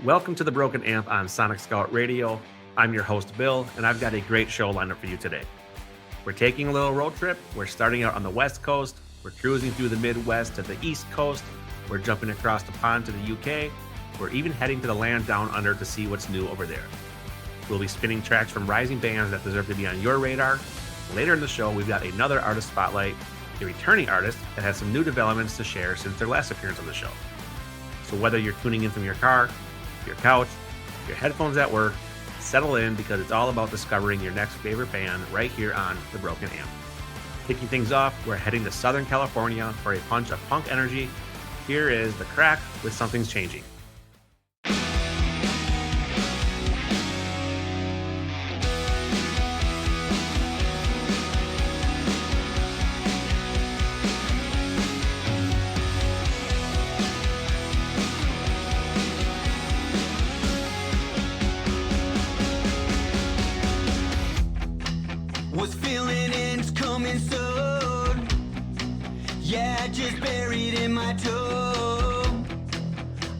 Welcome to the Broken Amp on Sonic Scout Radio. I'm your host, Bill, and I've got a great show lined up for you today. We're taking a little road trip. We're starting out on the West Coast. We're cruising through the Midwest to the East Coast. We're jumping across the pond to the UK. We're even heading to the land down under to see what's new over there. We'll be spinning tracks from rising bands that deserve to be on your radar. Later in the show, we've got another artist spotlight, a returning artist that has some new developments to share since their last appearance on the show. So whether you're tuning in from your car, your couch, your headphones at work, settle in because it's all about discovering your next favorite band right here on The Broken Amp. Kicking things off, we're heading to Southern California for a punch of punk energy. Here is The Crack with Something's Changing. Was feeling it's coming soon. Yeah, just buried in my tomb.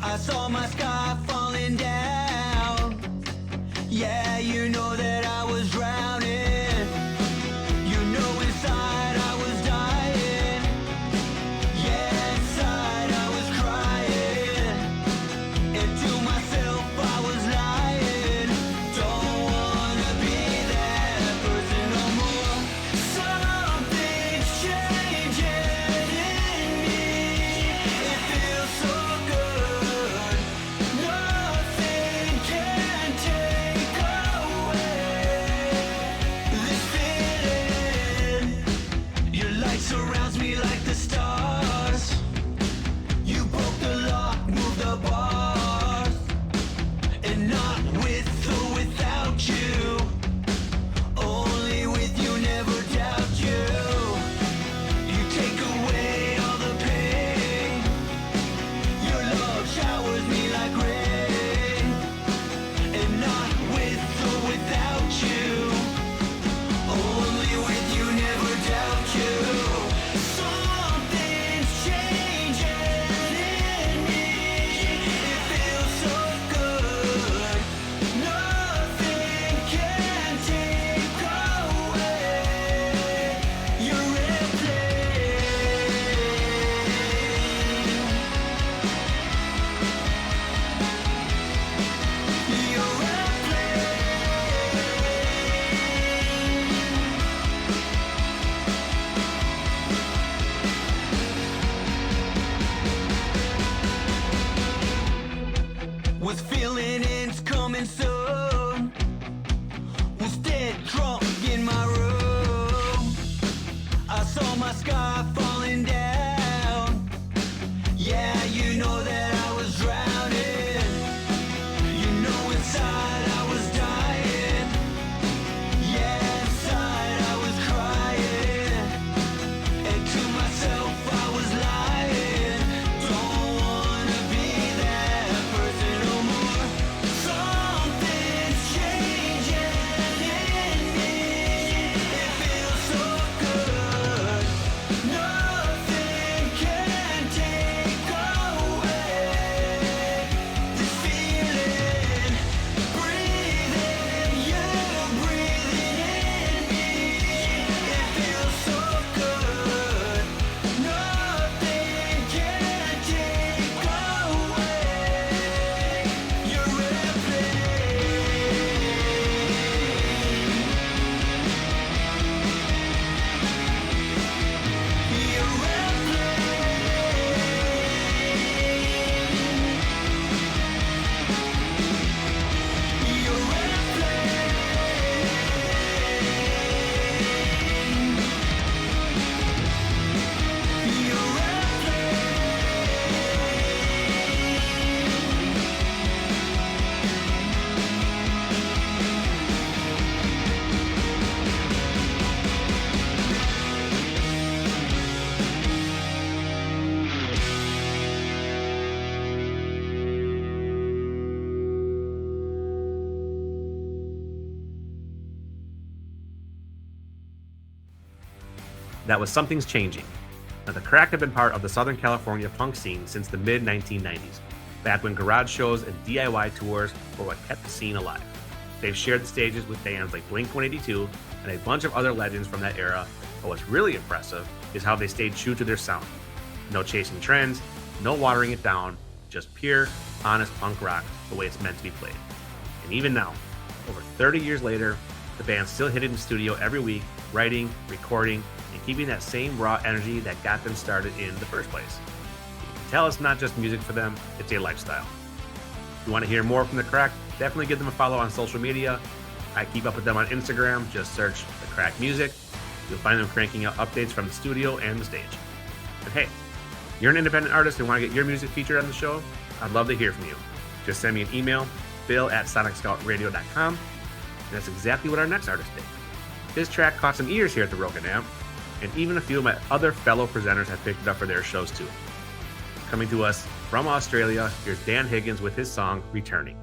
I saw my sky falling down. Yeah, you know that I was drowning. You know inside I was dying. Yeah, inside I was crying. And to myself I was lying. Don't wanna be that person no more. Something's changing in me. It feels so good. Nothing can take away this feeling. Your light surrounds me like the stars. You broke the lock, moved the bars. And not with or without you. Only with you, never doubt you. You take away all the pain. Your love showers me like rain. And not with or without you. Only with you, never doubt you. Something's changing in me. It feels so good. Nothing can take away your airplane. Your airplane. Was feeling it's coming soon. Was dead drunk in my room. I saw my sky falling down. Yeah, you know that I was drowning. You know inside I was dying. Yeah, inside I was crying. And to myself I was lying. Don't wanna be that person no more. Something's changing in me. It feels so good. Nothing can take away this feeling. Breathing, you breathing in me. It feels so good. Nothing can take away your airplane. Your airplane. Your airplane. Your That was Something's Changing. Now, The Crack have been part of the Southern California punk scene since the mid-1990s. back when garage shows and DIY tours were what kept the scene alive. They've shared the stages with bands like Blink-182 and a bunch of other legends from that era, but what's really impressive is how they stayed true to their sound. No chasing trends, no watering it down, just pure, honest punk rock the way it's meant to be played. And even now, over 30 years later, the band's still hitting the studio every week, writing, recording, and keeping that same raw energy that got them started in the first place. You can tell it's not just music for them, it's a lifestyle. If you want to hear more from The Crack, definitely give them a follow on social media. I keep up with them on Instagram, just search The Crack Music. You'll find them cranking out updates from the studio and the stage. And hey, you're an independent artist and want to get your music featured on the show? I'd love to hear from you. Just send me an email, bill@sonicscoutradio.com, and that's exactly what our next artist did. His track caught some ears here at the Rogan Amp, and even a few of my other fellow presenters have picked it up for their shows too. Coming to us from Australia, here's Dan Higgins with his song, Returning.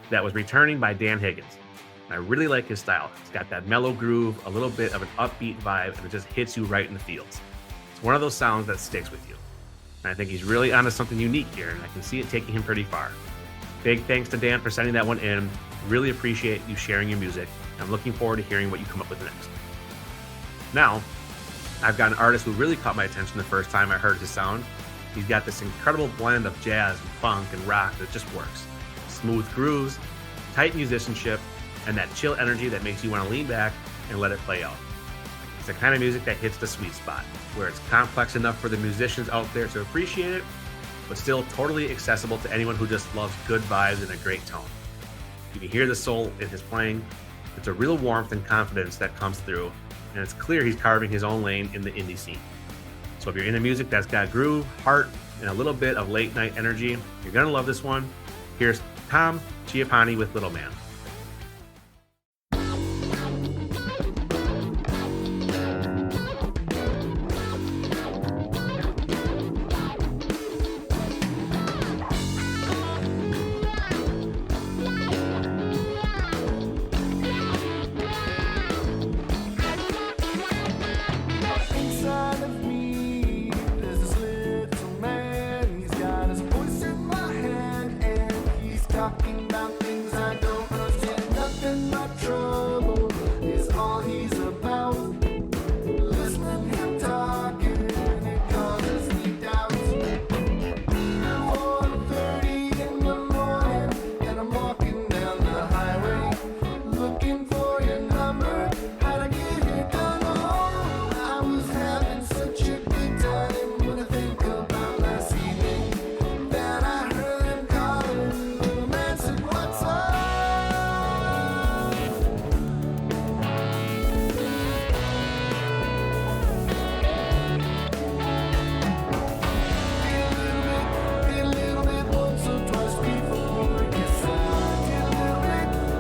That was Returning by Dan Higgins. And I really like his style. It's got that mellow groove, a little bit of an upbeat vibe, and it just hits you right in the feels. It's one of those sounds that sticks with you. And I think he's really onto something unique here, and I can see it taking him pretty far. Big thanks to Dan for sending that one in. Really appreciate you sharing your music. I'm looking forward to hearing what you come up with next. Now, I've got an artist who really caught my attention the first time I heard his sound. He's got this incredible blend of jazz and funk and rock that just works. Smooth grooves, tight musicianship, and that chill energy that makes you want to lean back and let it play out. It's the kind of music that hits the sweet spot, where it's complex enough for the musicians out there to appreciate it, but still totally accessible to anyone who just loves good vibes and a great tone. You can hear the soul in his playing. It's a real warmth and confidence that comes through, and it's clear he's carving his own lane in the indie scene. So if you're into music that's got groove, heart, and a little bit of late night energy, you're gonna love this one. Here's Tom Chiappani with Little Man. Inside of me, there's this little man. He's got his voice in my hand, and he's talking about things I don't understand. Nothing but trouble is all he's about. Listening to him talking, it causes me doubts. 4:30 in the morning, and I'm walking down the highway, looking for your number. How'd I get here? Don't know. I was having such a good time when I think about last evening. Then I heard him calling. Little man said, "What's up?" Did a little bit once or twice before. Yes, I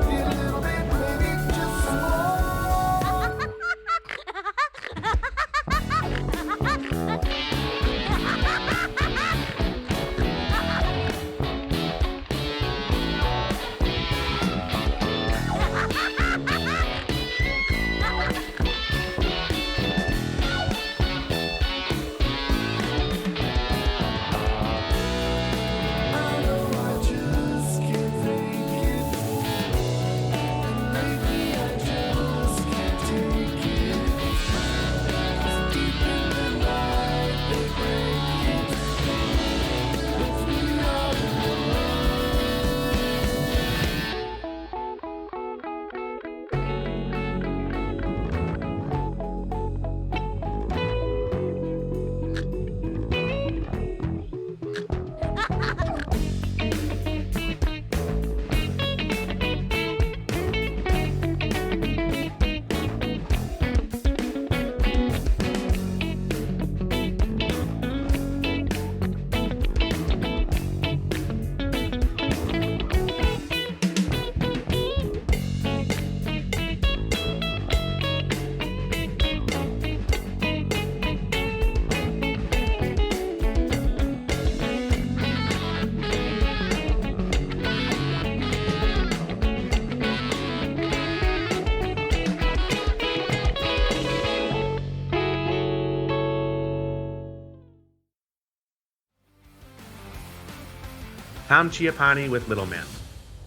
did a little bit, maybe just some more. I know I just can't fake it, and lately I just can't take it. 'Cause deep in the night they break it. If we are the Tom Chiappani with Little Man.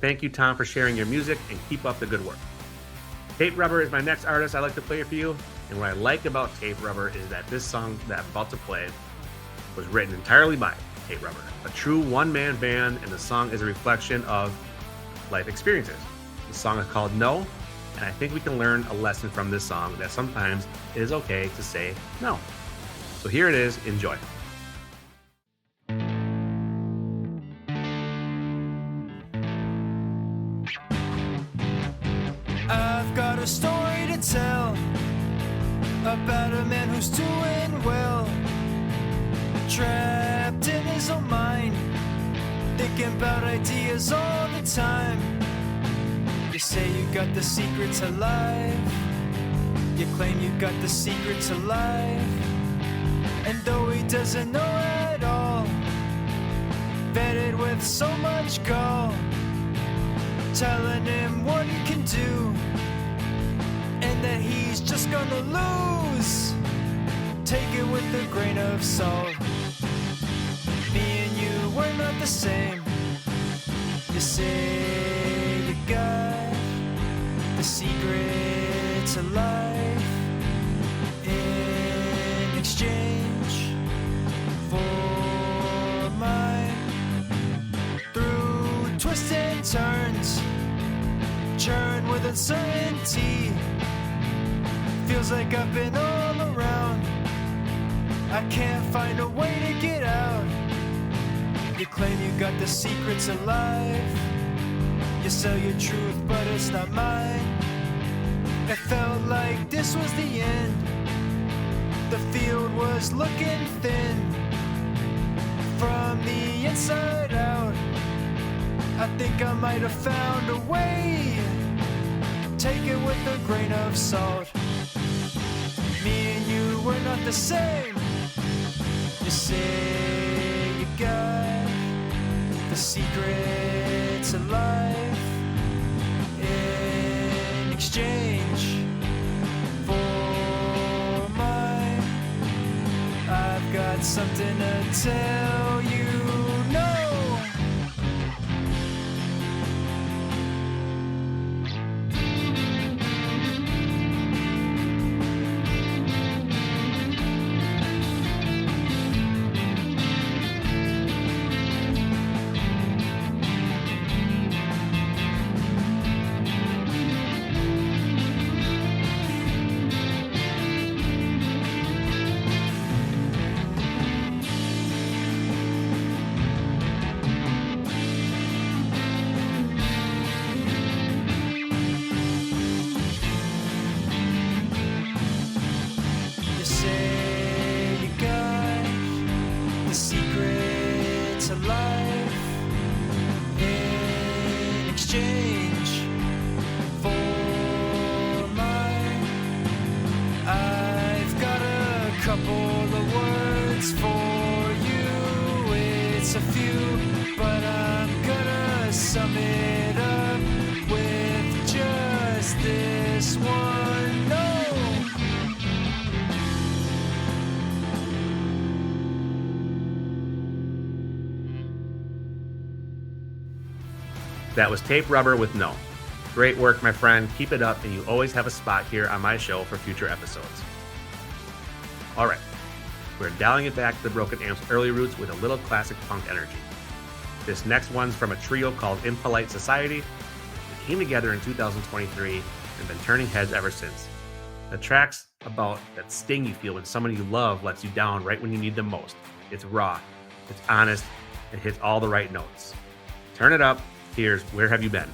Thank you, Tom, for sharing your music, and keep up the good work. Tape Rubber is my next artist I like to play for you, and what I like about Tape Rubber is that this song that I'm about to play was written entirely by Tape Rubber, a true one-man band, and the song is a reflection of life experiences. The song is called No, and I think we can learn a lesson from this song that sometimes it is okay to say no. So here it is, enjoy. I've got a story to tell about a man who's doing well, trapped in his own mind, thinking about ideas all the time. You say you got the secret to life, you claim you got the secret to life, and though he doesn't know at all, vetted with so much gall, telling him what he can do, and that he's just gonna lose. Take it with a grain of salt. Me and you, we're not the same. You say you got the secret to life in exchange for mine. Through twists and turns, churn with uncertainty. Feels like I've been all around. I can't find a way to get out. You claim you got the secrets of life. You sell your truth, but it's not mine. It felt like this was the end. The field was looking thin. From the inside out, I think I might have found a way. Take it with a grain of salt. Me and you were not the same. You say you got the secret to life in exchange for mine. I've got something to tell you. No. Sum it up with just this one. No. That was Tape Rubber with No. Great work, my friend. Keep it up, and you always have a spot here on my show for future episodes. All right, we're dialing it back to the Broken Amp's early roots with a little classic punk energy. This next one's from a trio called Impolite Society. They came together in 2023 and been turning heads ever since. The track's about that sting you feel when someone you love lets you down right when you need them most. It's raw, it's honest, it hits all the right notes. Turn it up. Here's Where Have You Been?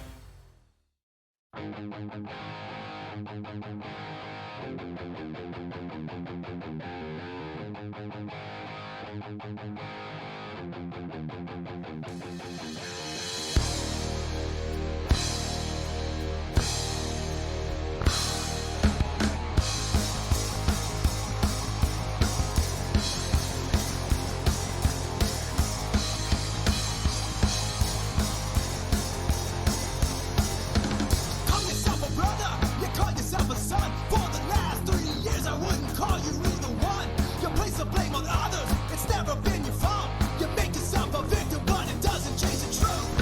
Blame on others, it's never been your fault. You make yourself a victim, but it doesn't change the truth.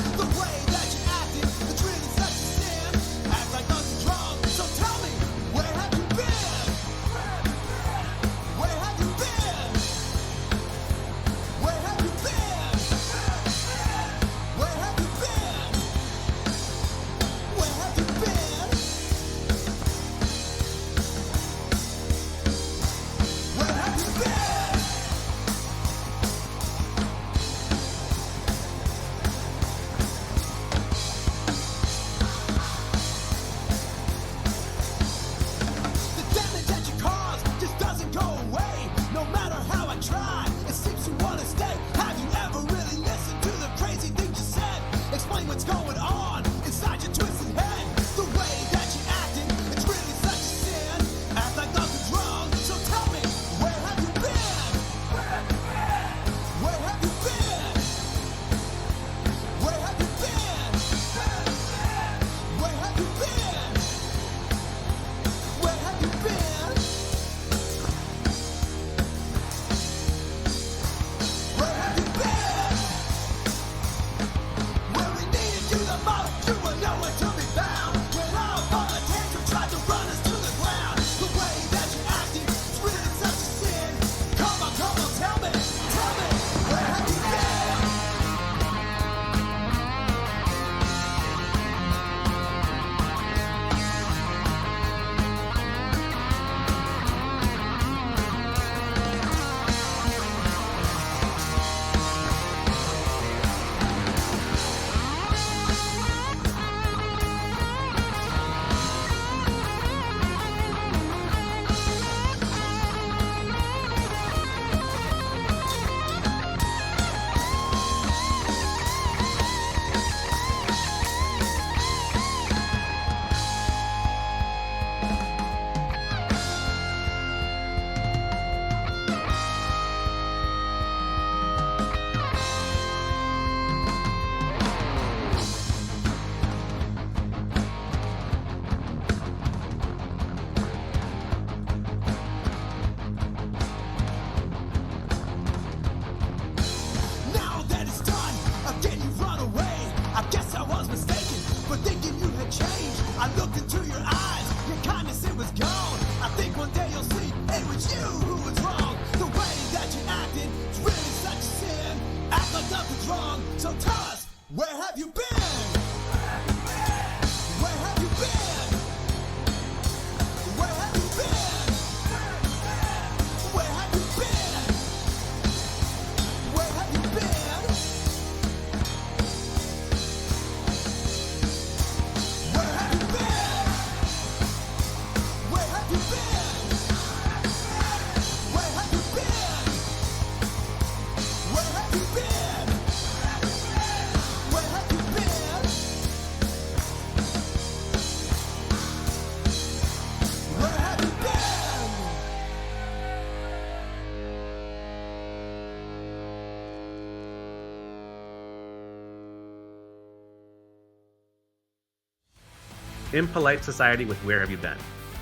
Impolite Society with Where Have You Been?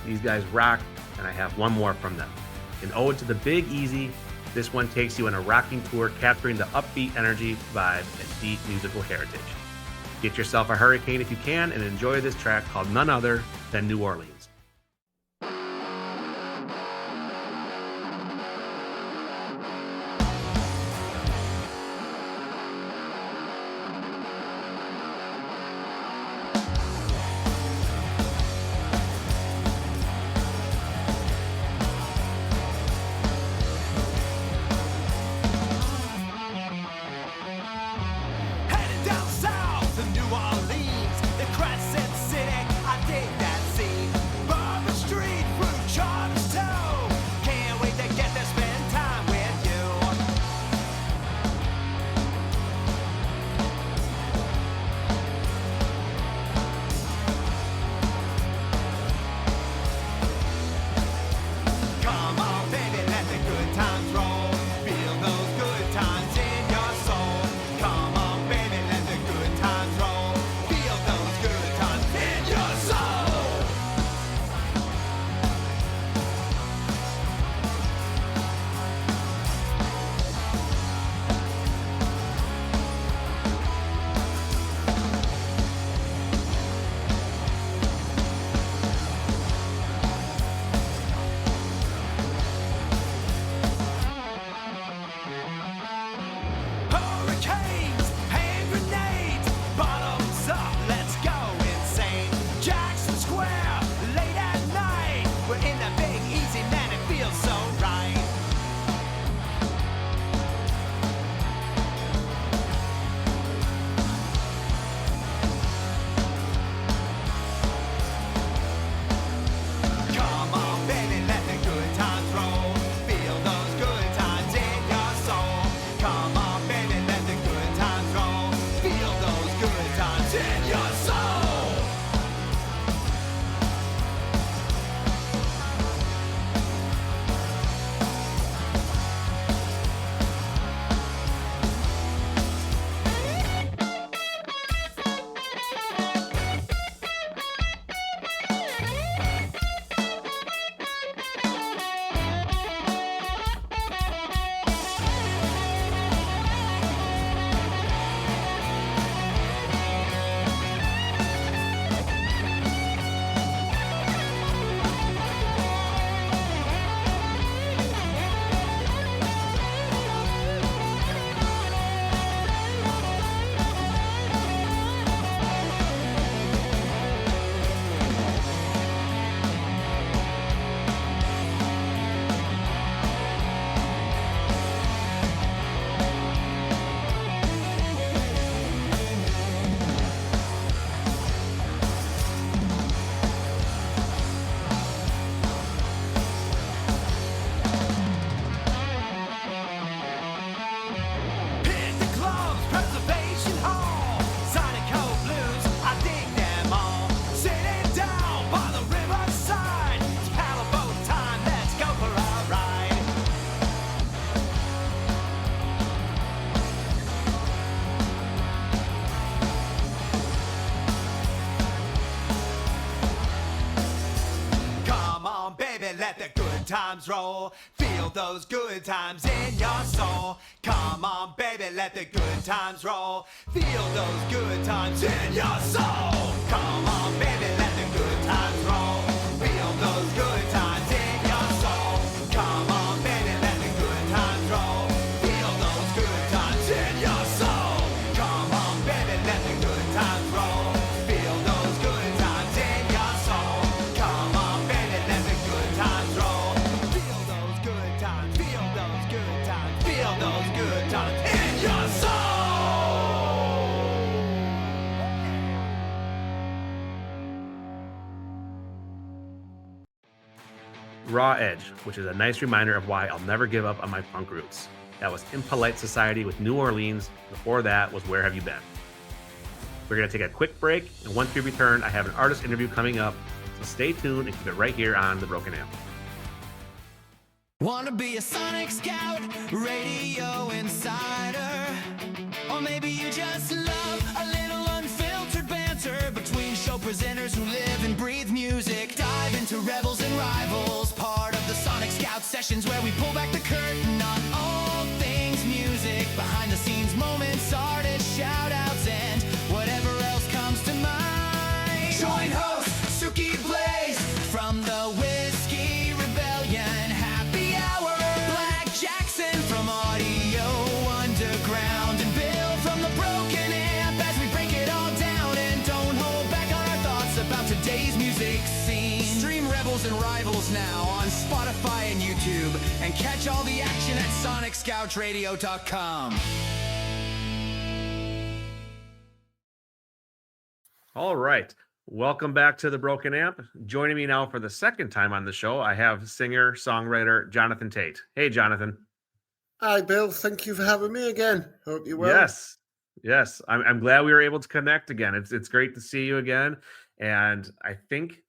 These guys rock, and I have one more from them. An ode to the Big Easy. This one takes you on a rocking tour, capturing the upbeat energy, vibe, and deep musical heritage. Get yourself a hurricane if you can, and enjoy this track called none other than New Orleans. Let the good times roll. Feel those good times in your soul. Come on, baby, let the good times roll. Feel those good times in your soul. Come on, baby, let the good times roll. Feel those good times in your soul. Come on, baby, let the good times roll. Feel those good times in your soul. Come on, baby, let the good times roll. Feel those good times in your soul. Come on, baby, let the good times roll. Feel those good times. Feel those good times. Feel those good times in your soul. Raw Edge, which is a nice reminder of why I'll never give up on my punk roots. That was Impolite Society with New Orleans. Before that was Where Have You Been? We're going to take a quick break, and once we return, I have an artist interview coming up, so stay tuned and keep it right here on The Broken Amp. Wanna be a Sonic Scout, radio insider, or maybe you just love a little unfiltered banter between show presenters who live in sessions where we pull back the curtain on all things music. Behind the scenes moments, artists, shout outs, and whatever else comes to mind. Join host Suki Blaze from the Whiskey Rebellion Happy Hour. Black Jackson from Audio Underground. And Bill from the Broken Amp as we break it all down and don't hold back on our thoughts about today's music scene. Stream Rebels and Rivals now on Spotify and YouTube, and catch all the action at sonicscoutradio.com. All right. Welcome back to the Broken Amp. Joining me now for the second time on the show, I have singer-songwriter Jonathan Tate. Hey, Jonathan. Hi, Bill. Thank you for having me again. Hope you're well. Yes. I'm glad we were able to connect again. It's great to see you again. And I think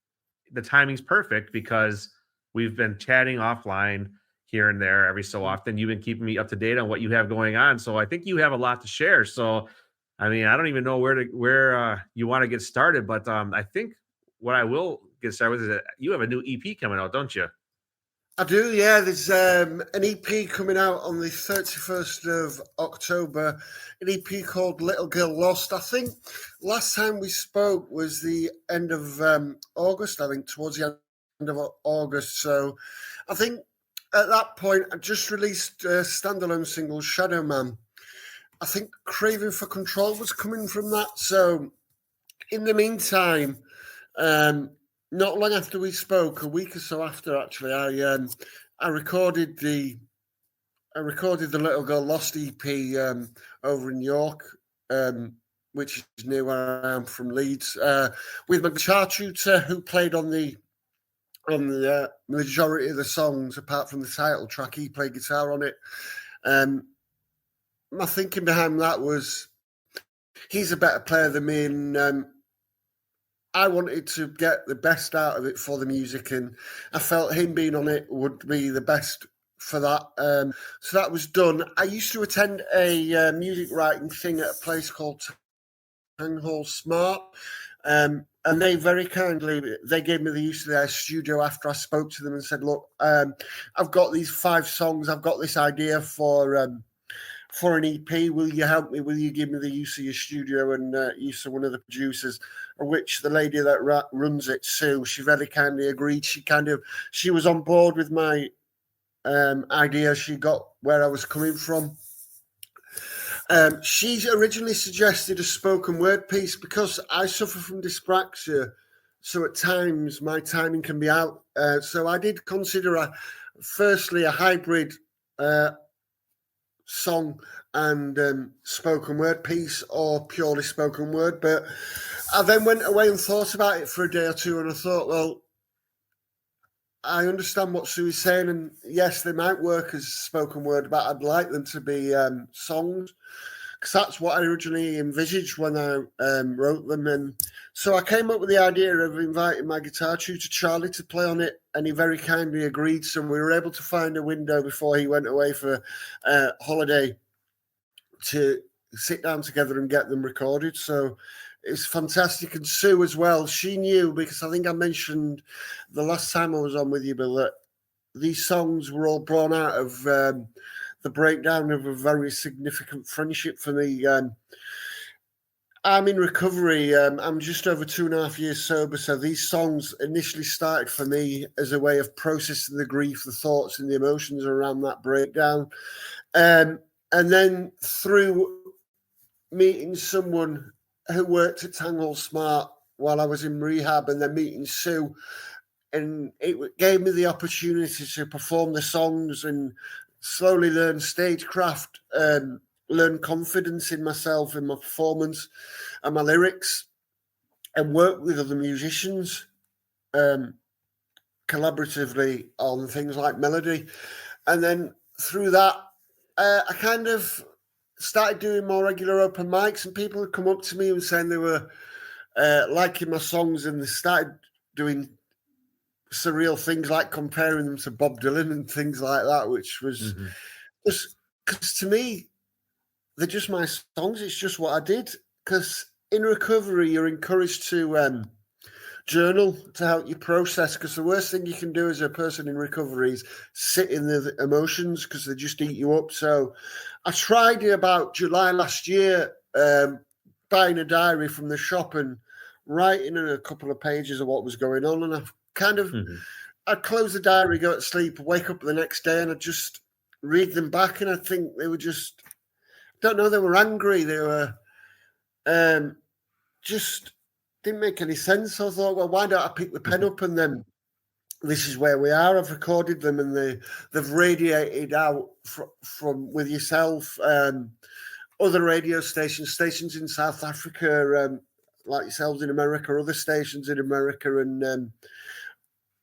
the timing's perfect because we've been chatting offline here and there every so often. You've been keeping me up to date on what you have going on. So I think you have a lot to share. So, I mean, I don't even know where you want to get started, but I think what I will get started with is that you have a new EP coming out, don't you? I do, yeah. There's an EP coming out on the 31st of October, an EP called Little Girl Lost. I think last time we spoke was the end of August, towards the end of August. So I think at that point, I just released a standalone single, Shadow Man. I think Craving for Control was coming from that. So in the meantime, not long after we spoke, a week or so after, actually, I recorded the Little Girl Lost EP over in York, which is near where I am from Leeds, with my guitar tutor who played on the majority of the songs, apart from the title track. He played guitar on it. My thinking behind that was he's a better player than me, and I wanted to get the best out of it for the music, and I felt him being on it would be the best for that. So that was done. I used to attend a music writing thing at a place called Tanghall Smart, and they very kindly, they gave me the use of their studio after I spoke to them and said, look, I've got these 5 songs, I've got this idea for an EP, will you help me? Will you give me the use of your studio and use of one of the producers? Which the lady that runs it, Sue, she very kindly agreed. She was on board with my idea. She got where I was coming from. She originally suggested a spoken word piece because I suffer from dyspraxia. So at times my timing can be out. So I did consider firstly a hybrid song and spoken word piece, or purely spoken word, but I then went away and thought about it for a day or two, and I thought, well, I understand what Sue is saying, and yes, they might work as spoken word, but I'd like them to be songs, because that's what I originally envisaged when I wrote them. And so I came up with the idea of inviting my guitar tutor, Charlie, to play on it, and he very kindly agreed. So we were able to find a window before he went away for holiday to sit down together and get them recorded. So it's fantastic. And Sue as well, she knew, because I think I mentioned the last time I was on with you, Bill, that these songs were all born out of the breakdown of a very significant friendship for me. I'm in recovery. I'm just over 2.5 years sober. So these songs initially started for me as a way of processing the grief, the thoughts and the emotions around that breakdown. And then through meeting someone who worked at Tanghall Smart while I was in rehab, and then meeting Sue, and it gave me the opportunity to perform the songs and slowly learn stagecraft, learn confidence in myself, in my performance and my lyrics, and work with other musicians collaboratively on things like melody. And then through that, I kind of started doing more regular open mics, and people would come up to me and saying they were liking my songs, and they started doing surreal things like comparing them to Bob Dylan and things like that, which was just, because to me, they're just my songs. It's just what I did. Because in recovery, you're encouraged to journal to help you process, because the worst thing you can do as a person in recovery is sit in the emotions, because they just eat you up. So I tried about July last year, buying a diary from the shop and writing in a couple of pages of what was going on, and I've kind of I'd close the diary, go to sleep, wake up the next day, and I'd just read them back, and I think they were just, don't know, they were angry, they were just didn't make any sense. So I thought, well, why don't I pick the pen up, and then this is where we are. I've recorded them, and they've radiated out from with yourself, other radio stations in South Africa, like yourselves in America, other stations in America, and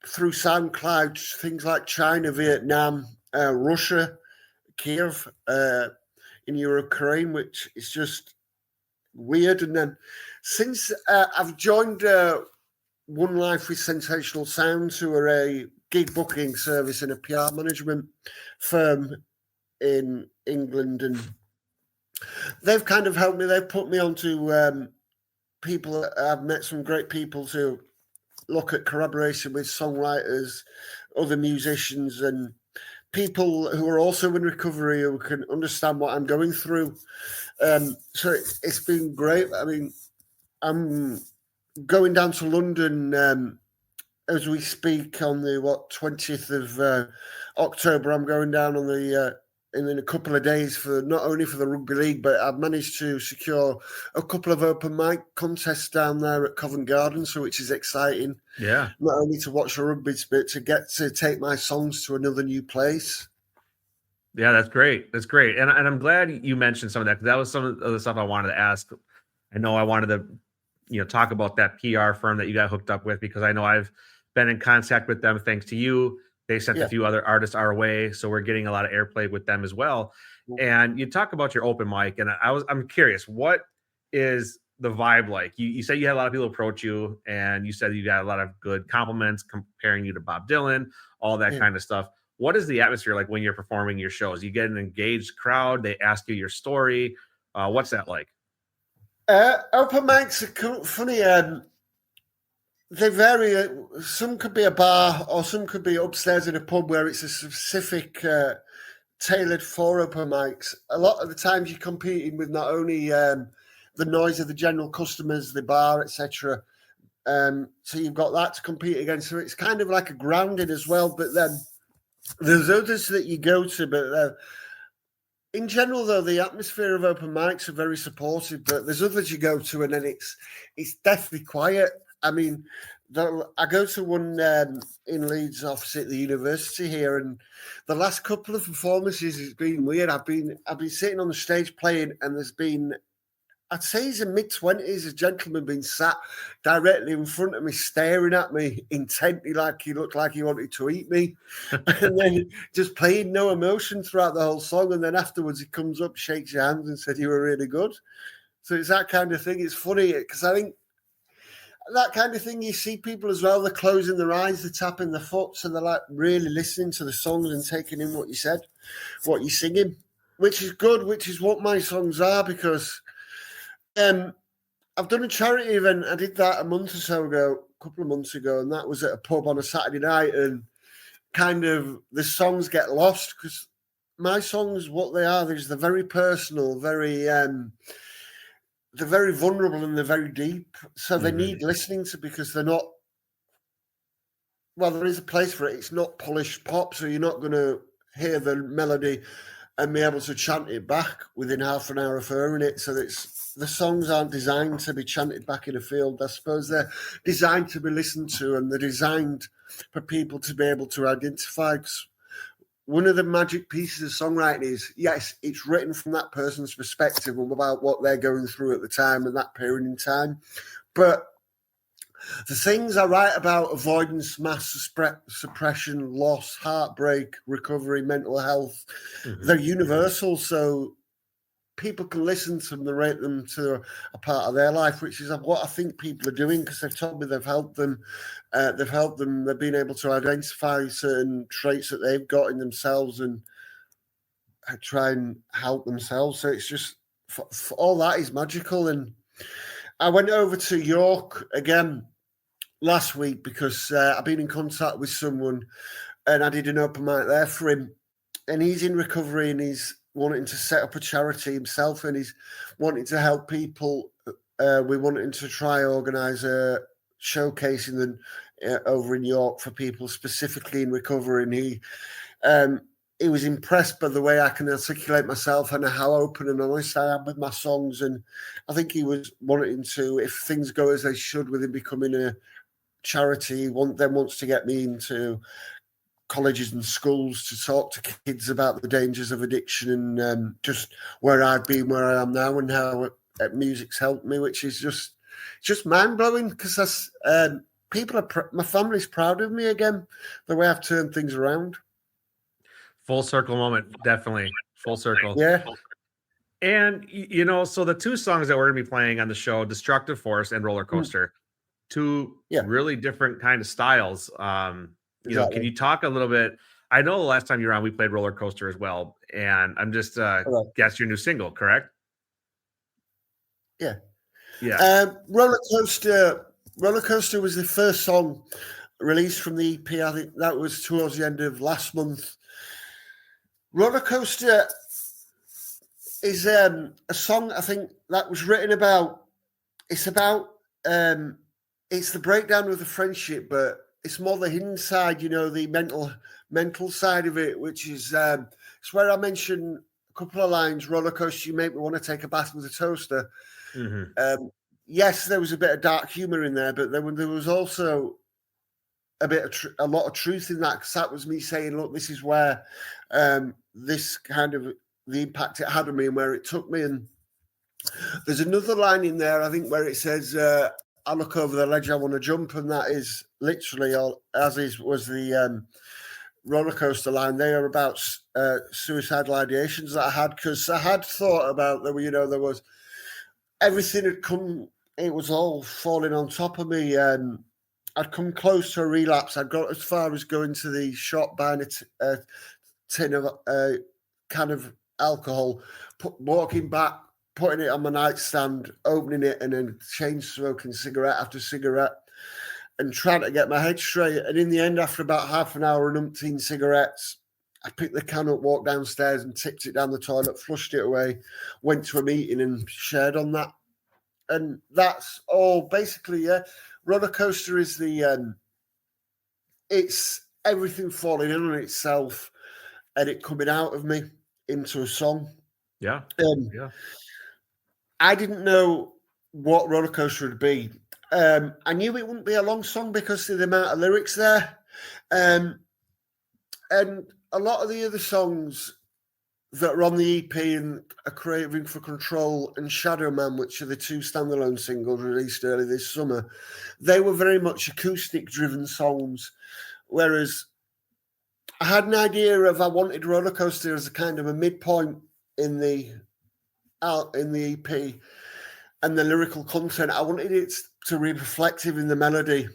through SoundCloud, things like China, Vietnam, Russia, Kiev, in Ukraine, which is just weird. And then since I've joined One Life with Sensational Sounds, who are a gig booking service and a PR management firm in England, and they've kind of helped me. They've put me onto people. I've met some great people to look at collaboration with songwriters, other musicians, and people who are also in recovery who can understand what I'm going through. So it's been great. I mean, I'm going down to London as we speak on the 20th of October. I'm going down on the in a couple of days for not only for the rugby league, but I've managed to secure a couple of open mic contests down there at Covent Garden, so which is exciting. Yeah. Not only to watch the rugby, but to get to take my songs to another new place. Yeah, that's great. That's great. And I'm glad you mentioned some of that, because that was some of the stuff I wanted to ask. I know I wanted to, talk about that PR firm that you got hooked up with, because I know I've been in contact with them thanks to you. They sent a few other artists our way, so we're getting a lot of airplay with them as well. And you talk about your open mic, and I'm curious, what is the vibe like? You said you had a lot of people approach you, and you said you got a lot of good compliments comparing you to Bob Dylan, all that kind of stuff. What is the atmosphere like when you're performing your shows? You get an engaged crowd. They ask you your story. What's that like? Open mics are funny. They vary. Some could be a bar, or some could be upstairs in a pub where it's a specific tailored for open mics. A lot of the times you're competing with not only the noise of the general customers, the bar, etc. So you've got that to compete against. So it's kind of like a grounding as well. But then there's others that you go to, but in general, though, the atmosphere of open mics are very supportive. But there's others you go to, and then it's deathly quiet. I mean, I go to one in Leeds, opposite the university here, and the last couple of performances has been weird. I've been sitting on the stage playing, and there's been, I'd say he's in mid-20s, a gentleman being sat directly in front of me, staring at me intently, like he looked like he wanted to eat me, and then just playing no emotion throughout the whole song. And then afterwards, he comes up, shakes your hand, and said, "You were really good." So it's that kind of thing. It's funny because I think that kind of thing, you see people as well, they're closing their eyes, they're tapping their foot, so they're like really listening to the songs and taking in what you said, what you're singing, which is good, which is what my songs are, because I've done a charity event. I did that a couple of months ago, and that was at a pub on a Saturday night, and kind of the songs get lost, because my songs, what they are, they're very personal, they're very vulnerable, and they're very deep. So they need listening to, because they're not, well, there is a place for it. It's not polished pop, so you're not going to hear the melody and be able to chant it back within half an hour of hearing it. So the songs aren't designed to be chanted back in a field. I suppose they're designed to be listened to, and they're designed for people to be able to identify. One of the magic pieces of songwriting is, yes, it's written from that person's perspective about what they're going through at the time and that period in time. But the things I write about, avoidance, mass suppression, loss, heartbreak, recovery, mental health, they're universal. So people can listen to them, narrate them to a part of their life, which is what I think people are doing, because they've told me they've helped them. They've been able to identify certain traits that they've got in themselves and try and help themselves. So it's just, for all that is magical. And I went over to York again last week because I've been in contact with someone and I did an open mic there for him. And he's in recovery and he's wanting to set up a charity himself and he's wanting to help people. We wanted to try organise a showcasing them over in York for people specifically in recovery. And he was impressed by the way I can articulate myself and how open and honest I am with my songs. And I think he was wanting to, if things go as they should with him becoming a charity, wants to get me into colleges and schools to talk to kids about the dangers of addiction and just where I've been, where I am now, and how music's helped me, which is just mind blowing because my family's proud of me again, the way I've turned things around. Full circle moment, definitely full circle. Yeah. And so the two songs that we're gonna be playing on the show, "Destructive Force" and "Roller Coaster," two really different kind of styles. Exactly. Can you talk a little bit? I know the last time you were on, we played "Roller Coaster" as well, and I'm just guess your new single, correct? Yeah. Roller Coaster was the first song released from the EP. I think that was towards the end of last month. Roller Coaster is a song I think that was written about. It's about it's the breakdown of the friendship, but it's more the hidden side, the mental side of it, which is it's where I mentioned a couple of lines. Roller coaster, you make me want to take a bath with a toaster. Mm-hmm. Yes, there was a bit of dark humor in there, but there was also a lot of truth in that, because that was me saying, look, this is where this kind of the impact it had on me and where it took me. And there's another line in there, I think, where it says, I look over the ledge, I want to jump. And that is literally, was the roller coaster line. They are about suicidal ideations that I had, because I had thought about, there was everything had come, it was all falling on top of me. I'd come close to a relapse. I'd got as far as going to the shop, buying a tin of can of alcohol, walking back, putting it on my nightstand, opening it, and then chain smoking cigarette after cigarette and trying to get my head straight. And in the end, after about half an hour and umpteen cigarettes, I picked the can up, walked downstairs and tipped it down the toilet, flushed it away, went to a meeting and shared on that. And that's all basically, yeah. Roller coaster is it's everything falling in on itself and it coming out of me into a song. Yeah. I didn't know what roller coaster would be. I knew it wouldn't be a long song because of the amount of lyrics there. And a lot of the other songs that are on the EP and are Craving for Control and Shadow Man, which are the two standalone singles released early this summer, they were very much acoustic-driven songs, whereas I had an idea of I wanted Roller Coaster as a kind of a midpoint in the EP and the lyrical content. I wanted it to be reflective in the melody,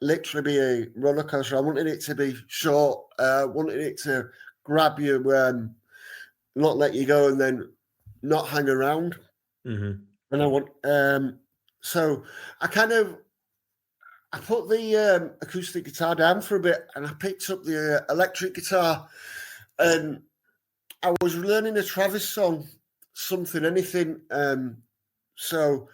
literally be a roller coaster. I wanted it to be short. I wanted it to grab you, not let you go, and then not hang around. Mm-hmm. And I want so I put the acoustic guitar down for a bit and I picked up the electric guitar, and I was learning a Travis song, Something Anything. So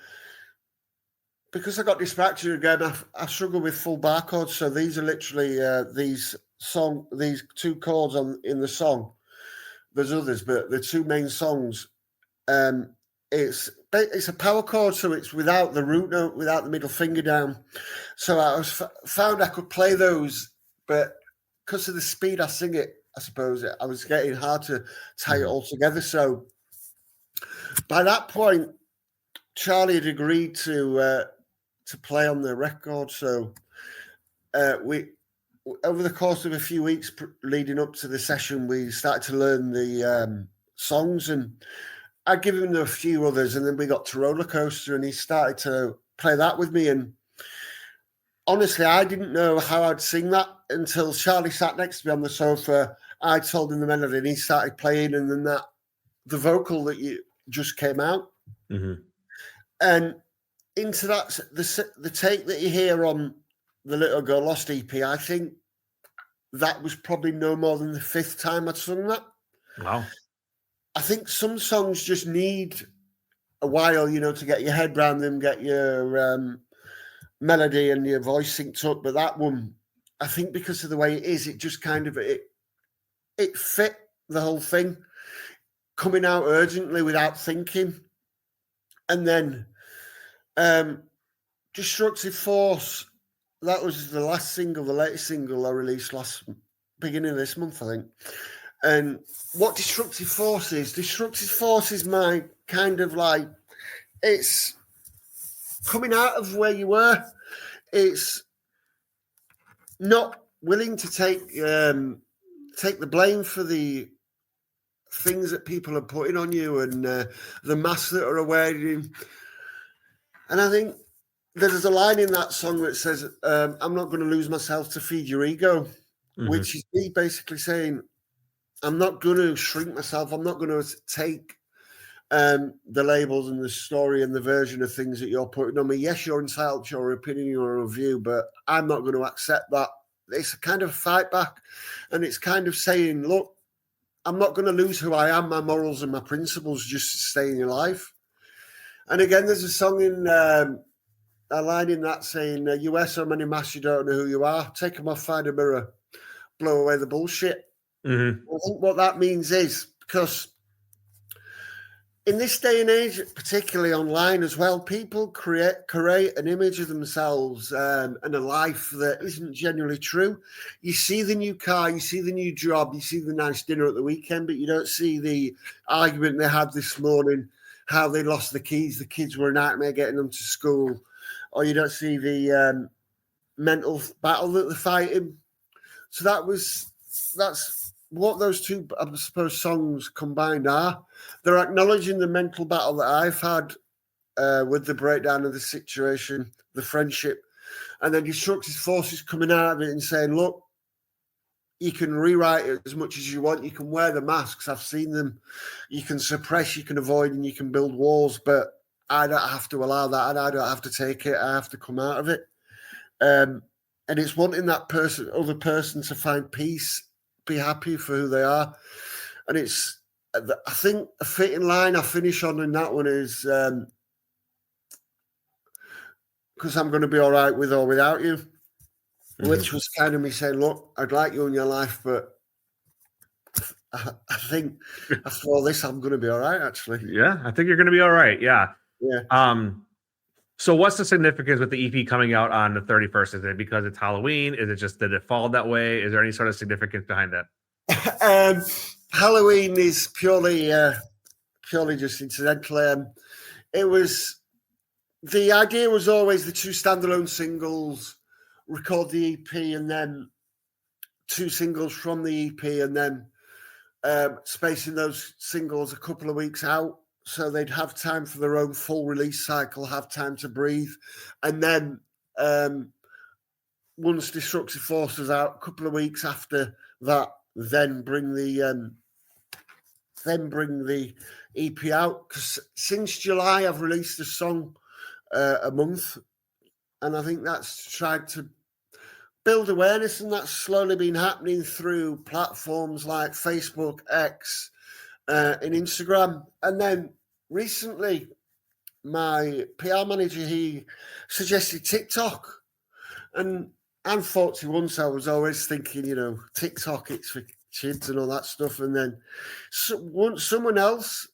because I got distracted again, I struggle with full bar chords. So these are literally these two chords in the song. There's others, but the two main songs, it's a power chord, so it's without the root note, without the middle finger down. So I found I could play those, but because of the speed I sing it, I suppose I was getting hard to tie it all together. So by that point, Charlie had agreed to play on the record. So we, over the course of a few weeks leading up to the session, we started to learn the songs, and I'd given him a few others, and then we got to Roller Coaster, and he started to play that with me. And honestly, I didn't know how I'd sing that until Charlie sat next to me on the sofa. I told him the melody, and he started playing, and then the vocal that just came out. Mm-hmm. And into that, the take that you hear on the Little Girl Lost EP, I think that was probably no more than the 5th time I'd sung that. Wow. I think some songs just need a while, to get your head around them, get your melody and your voice synced up. But that one, I think because of the way it is, it just kind of, it fit the whole thing, coming out urgently without thinking. And then Destructive Force, that was the last single, the latest single I released beginning of this month, I think. And what Destructive Force is my kind of like, it's coming out of where you were. It's not willing to take the blame for the things that people are putting on you and the masks that are wearing. And I think there's a line in that song that says, I'm not going to lose myself to feed your ego, which is me basically saying, I'm not going to shrink myself. I'm not going to take the labels and the story and the version of things that you're putting on me. Yes, you're entitled to your opinion or a review, but I'm not going to accept that. It's a kind of fight back, and it's kind of saying, look, I'm not going to lose who I am, my morals and my principles, just to stay in your life. And again, there's a song in a line in that saying, you wear so many masks, you don't know who you are. Take them off, find a mirror, blow away the bullshit. I think what that means is, because in this day and age, particularly online as well, people create an image of themselves and a life that isn't genuinely true. You see the new car, you see the new job, you see the nice dinner at the weekend, but you don't see the argument they had this morning, how they lost the keys, the kids were a nightmare getting them to school, or you don't see the mental battle that they're fighting. So that's what those two, I suppose, songs combined are. They're acknowledging the mental battle that I've had with the breakdown of the situation, the friendship, and then Destructive Forces coming out of it and saying, look, you can rewrite it as much as you want. You can wear the masks. I've seen them. You can suppress, you can avoid, and you can build walls, but I don't have to allow that, and I don't have to take it. I have to come out of it. And it's wanting that other person to find peace, be happy for who they are. And it's, I think, a fitting line I finish on in that one is, because I'm going to be all right with or without you, which was kind of me saying, look, I'd like you in your life, but I think after all this, I'm going to be all right, actually. Yeah, I think you're going to be all right. Yeah. Yeah. So what's the significance with the EP coming out on the 31st? Is it because it's Halloween? Is it just that it fall that way? Is there any sort of significance behind that? Halloween is purely just incidental. The idea was always the 2 standalone singles, record the EP, and then 2 singles from the EP, and then spacing those singles a couple of weeks out, so they'd have time for their own full release cycle, have time to breathe. And then once Destructive Force was out, a couple of weeks after that, then bring the EP out. Because since July, I've released a song a month, and I think that's tried to build awareness, and that's slowly been happening through platforms like Facebook, X, and Instagram. And then recently, my PR manager, he suggested TikTok, and I'm 41, so I was always thinking, TikTok, it's for kids and all that stuff. And then someone else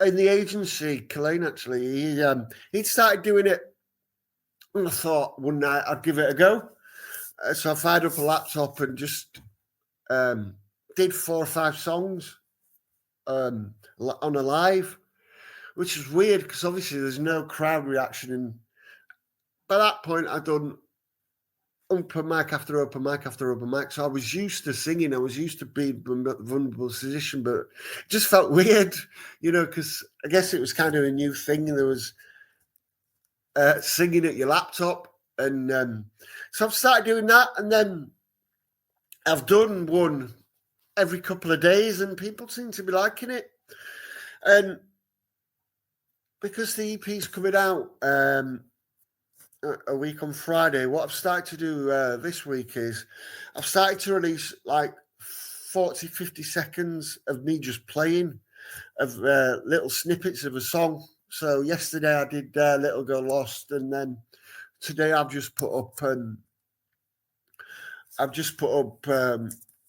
in the agency, Colleen, actually, he'd started doing it, and I thought one night I'd give it a go. So I fired up a laptop and just did 4 or 5 songs on a live, which is weird because obviously there's no crowd reaction. And by that point, I'd done open mic after open mic after open mic. So I was used to singing. I was used to being in a vulnerable position, but it just felt weird, because I guess it was kind of a new thing. And there was singing at your laptop. And so I've started doing that. And then I've done one every couple of days, and people seem to be liking it. And because the EP's coming out, a week on Friday. What I've started to do this week is I've started to release like 40, 50 seconds of me just playing of little snippets of a song. So yesterday I did Little Girl Lost, and then today I've just put up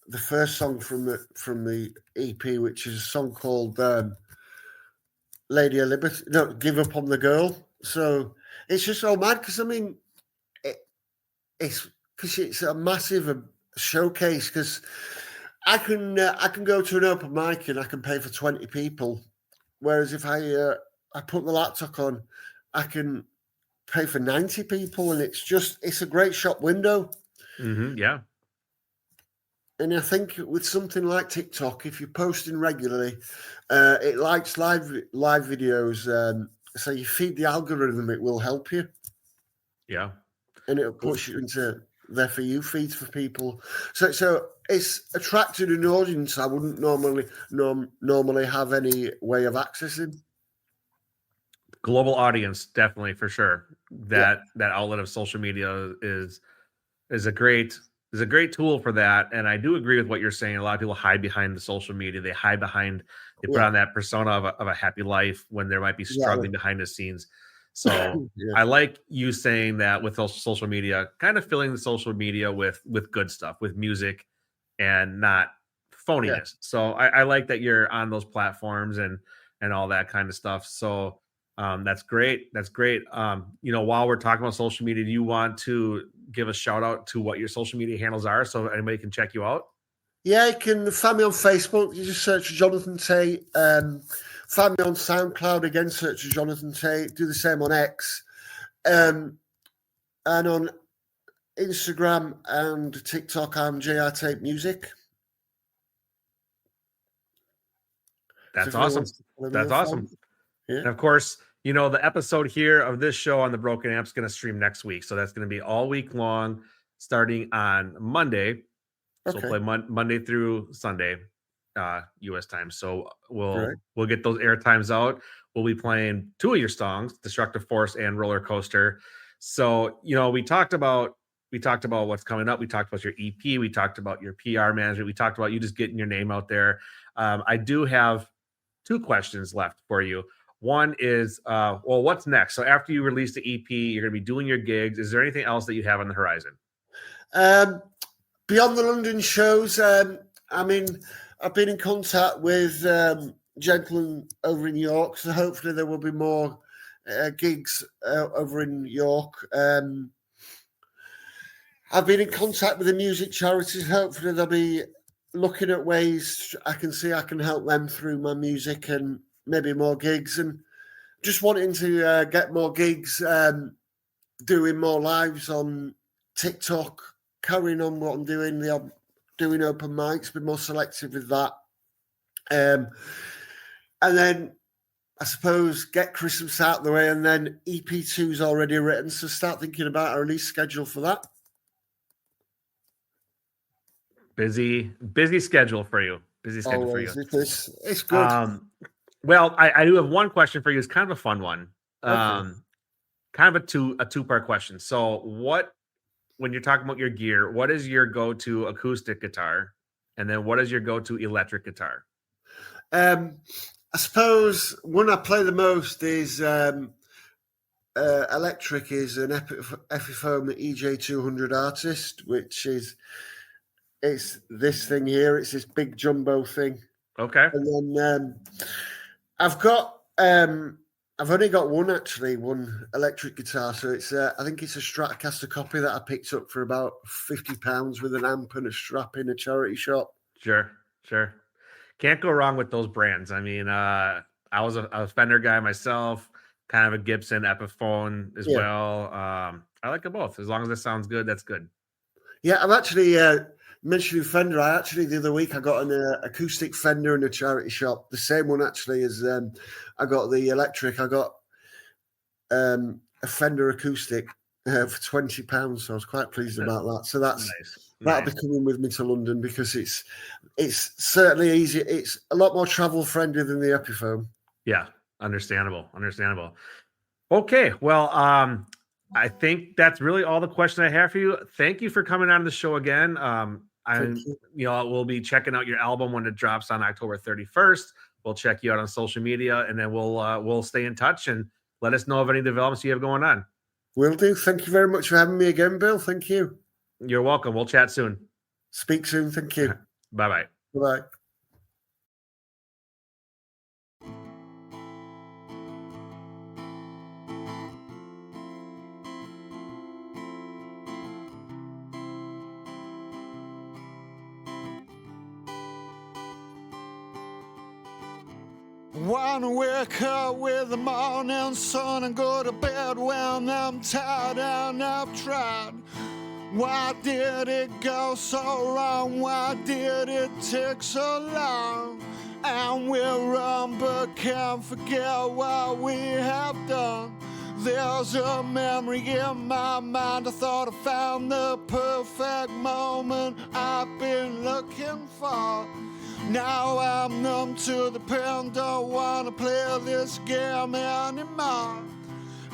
the first song from the EP, which is a song called Lady of Liberty. No, Give Up on the Girl. So it's just so mad because I mean, it's because it's a massive showcase. Because I can go to an open mic and I can pay for 20 people, whereas if I put the laptop on, I can pay for 90 people, and it's a great shop window. Mm-hmm, yeah. And I think with something like TikTok, if you're posting regularly, it likes live videos. So you feed the algorithm, it will help you. Yeah. And it'll push you into their For You feeds for people. So it's attracted an audience I wouldn't normally have any way of accessing. Global audience, definitely, for sure. That outlet of social media is a great tool for that. And I do agree with what you're saying. A lot of people hide behind the social media. They hide behind, they put on that persona of a happy life when there might be struggling behind the scenes. So I like you saying that with social media, kind of filling the social media with good stuff, with music and not phoniness. So I like that you're on those platforms and all that kind of stuff. So that's great. That's great. While we're talking about social media, do you want to give a shout out to what your social media handles are so anybody can check you out? Yeah, you can find me on Facebook. You just search for Jonathan Tate. Find me on SoundCloud again, search for Jonathan Tate. Do the same on X. And on Instagram and TikTok, I'm JR Tate Music. That's awesome. That's awesome. Yeah. And of course, the episode here of this show on the Broken Amp is going to stream next week. So that's going to be all week long, starting on Monday. So we'll play Monday through Sunday, U.S. time. So we'll get those air times out. We'll be playing two of your songs, Destructive Force and Roller Coaster. So, we talked about what's coming up. We talked about your EP. We talked about your PR management. We talked about you just getting your name out there. I do have two questions left for you. One is, what's next? So after you release the EP, you're going to be doing your gigs. Is there anything else that you have on the horizon? Beyond the London shows, I've been in contact with gentlemen over in York, so hopefully there will be more gigs over in York. I've been in contact with the music charities. Hopefully they'll be looking at ways I can help them through my music and maybe more gigs, and just wanting to get more gigs, doing more lives on TikTok, carrying on what I'm doing, doing open mics, be more selective with that. And then I suppose get Christmas out of the way, and then EP2 is already written, so start thinking about a release schedule for that. Busy schedule for you. It's good. Well, I do have one question for you. It's kind of a fun one. Kind of a two-part question. So when you're talking about your gear, what is your go-to acoustic guitar? And then what is your go-to electric guitar? I suppose one I play the most is electric, is an Epiphone EJ200 Artist, which it's this thing here. It's this big jumbo thing. Okay. And then I've only got one electric guitar. So it's I think it's a Stratocaster copy that I picked up for about £50 with an amp and a strap in a charity shop. Sure. Can't go wrong with those brands. I mean, I was a Fender guy myself, kind of a Gibson Epiphone as well. I like them both. As long as it sounds good, that's good. Yeah, I'm actually mentioning Fender. The other week I got an acoustic Fender in a charity shop. The same one actually as I got the electric. I got a Fender acoustic for £20. So I was quite pleased about that. So that's nice. That'll be coming with me to London because it's certainly easy. It's a lot more travel friendly than the Epiphone. Yeah, understandable. Okay, well, I think that's really all the questions I have for you. Thank you for coming on the show again. Thank I'm, you. we'll be checking out your album when it drops on October 31st. We'll check you out on social media, and then we'll stay in touch and let us know of any developments you have going on. Will do. Thank you very much for having me again, Bill. Thank you. You're welcome. We'll chat soon. Speak soon. Thank you. Bye-bye. Bye-bye. Wanna wake up with the morning sun and go to bed when I'm tired and I've tried. Why did it go so wrong? Why did it take so long? And we run but can't forget what we have done. There's a memory in my mind. I thought I found the perfect moment I've been looking for. Now I'm numb to the pain, don't wanna play this game anymore.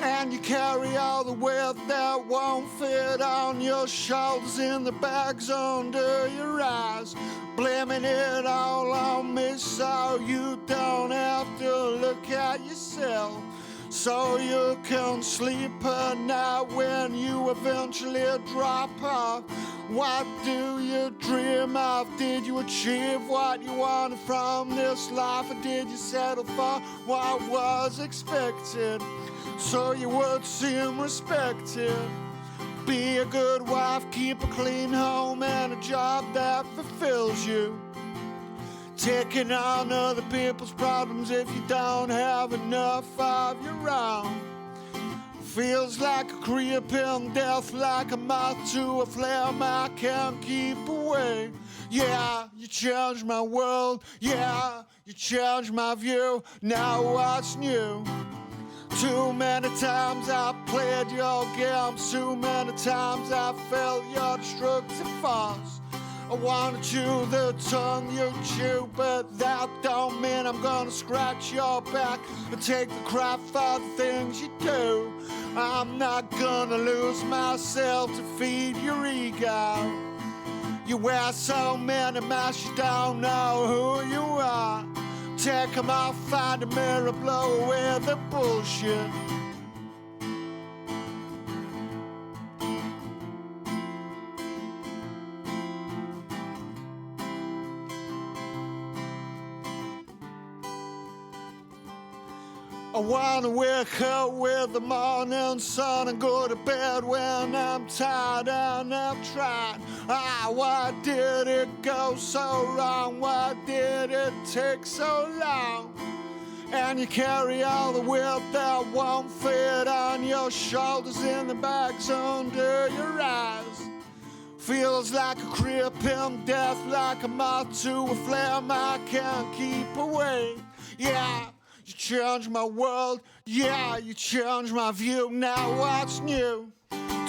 And you carry all the weight that won't fit on your shoulders in the bags under your eyes, blaming it all on me so you don't have to look at yourself. So you can sleep at night when you eventually drop off. What do you dream of? Did you achieve what you wanted from this life, or did you settle for what was expected so you would seem respected? Be a good wife, keep a clean home and a job that fulfills you. Taking on other people's problems if you don't have enough of your own. Feels like a creeping death, like a moth to a flame I can't keep away. Yeah, you changed my world, yeah, you changed my view. Now what's new? Too many times I played your games, too many times I felt your destructive force. I wanna chew the tongue you chew, but that don't mean I'm gonna scratch your back and take the crap for the things you do. I'm not gonna lose myself to feed your ego. You wear so many masks you don't know who you are. Take them off, find a mirror, blow away the bullshit. I wanna wake up with the morning sun and go to bed when I'm tired and I've tried. Why did it go so wrong? Why did it take so long? And you carry all the weight that won't fit on your shoulders in the bags under your eyes. Feels like a creeping death, like a moth to a flame I can't keep away. Yeah, you changed my world, yeah, you changed my view. Now what's new?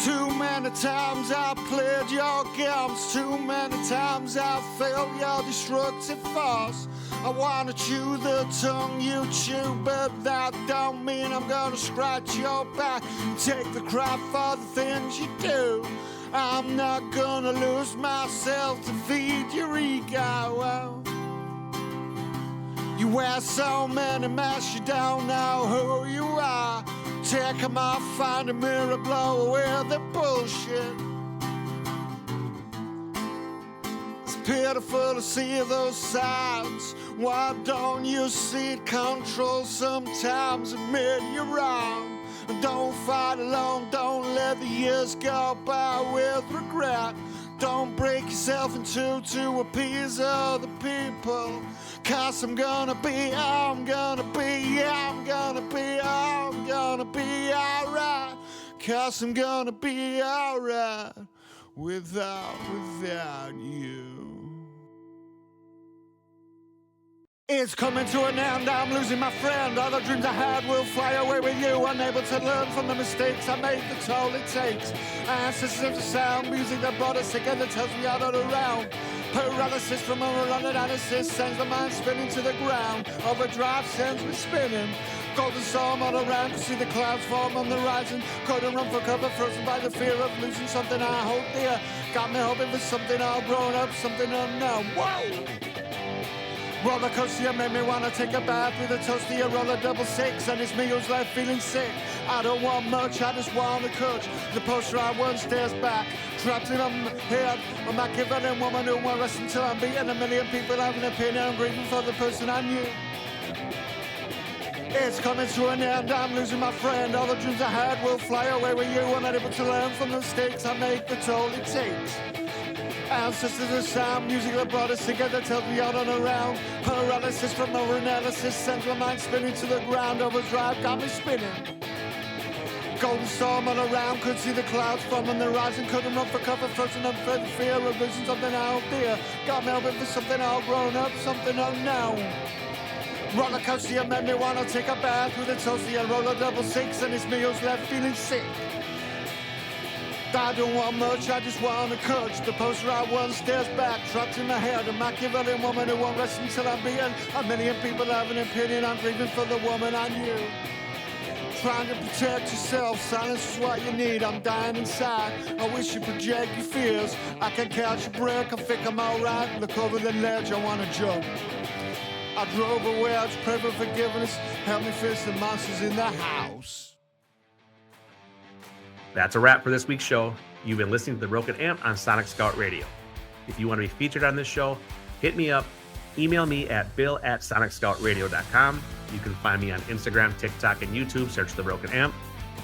Too many times I played your games, too many times I felt your destructive force. I wanna chew the tongue you chew, but that don't mean I'm gonna scratch your back and take the crap for the things you do. I'm not gonna lose myself to feed your ego. You wear so many masks, you don't know who you are. Take them off, find a mirror, blow away the bullshit. It's pitiful to see those sides. Why don't you see it? Control sometimes, admit you're wrong. Don't fight alone, don't let the years go by with regret. Don't break yourself in two to appease other people. Cause I'm gonna be, yeah, I'm gonna be alright. Cause I'm gonna be alright without you. It's coming to an end, I'm losing my friend. All the dreams I had will fly away with you. Unable to learn from the mistakes I made, the toll it takes. Ancestors of the sound, music that brought us together tells me I'm not around. Paralysis from overload analysis sends the mind spinning to the ground. Overdrive sends me spinning. Golden storm all around, see the clouds form on the horizon. Couldn't run for cover, frozen by the fear of losing something I hold dear. Got me hoping for something all grown up, something unknown. Whoa! Roller coaster, you made me wanna take a bath with a toasty, a roller double six, and it's me who's left feeling sick. I don't want much, I just want a coach. The poster I once stares back, trapped in my head. A Machiavellian woman who won't rest until I'm beaten. A million people have an opinion, I'm grieving for the person I knew. It's coming to an end, I'm losing my friend. All the dreams I had will fly away with you. I'm not able to learn from the mistakes I make, the toll it takes. Ancestors of sound, music that brought us together, tells me out and around. Paralysis from over analysis sends my mind spinning to the ground. Overdrive got me spinning. Golden storm all around, could see the clouds from on the horizon. Couldn't run for cover, frozen up for the fear of losing something out there. Got me hoping for something all grown up, something unknown. Roller coaster, you made me wanna take a bath with a toasty and roller double six, and it's me who's left feeling sick. I don't want much, I just want a coach. The poster I once stares back, trapped in my head. A Machiavellian woman who won't rest until I'm beaten. A million people have an opinion, I'm grieving for the woman I knew. Trying to protect yourself, silence is what you need. I'm dying inside, I wish you project your fears. I can catch a break, I think I'm alright. Look over the ledge, I wanna jump. I drove away, I just pray for forgiveness. Help me face the monsters in the house. That's a wrap for this week's show. You've been listening to The Broken Amp on Sonic Scout Radio. If you want to be featured on this show, hit me up. Email me at bill@sonicscoutradio.com. You can find me on Instagram, TikTok, and YouTube. Search The Broken Amp.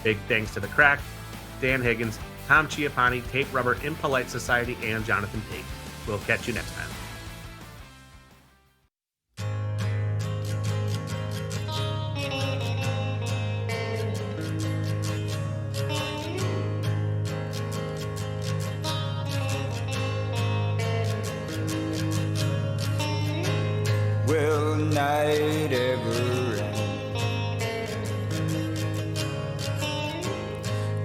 Big thanks to The Crack, Dan Higgins, Tom Chiappani, Tape Rubber, Impolite Society, and Jonathan Tate. We'll catch you next time. Will night ever end?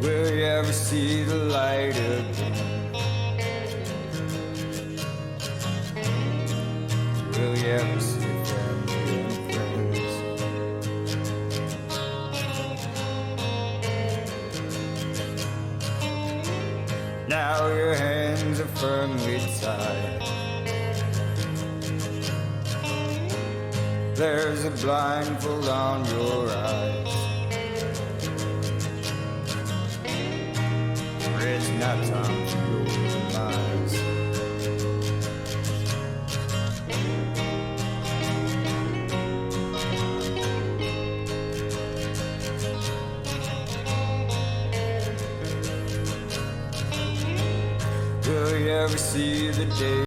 Will you ever see the light again? Will you ever see family and friends? Now your hands are firmly tied. There's a blindfold on your eyes. It's not time to go lies. Will you ever see the day?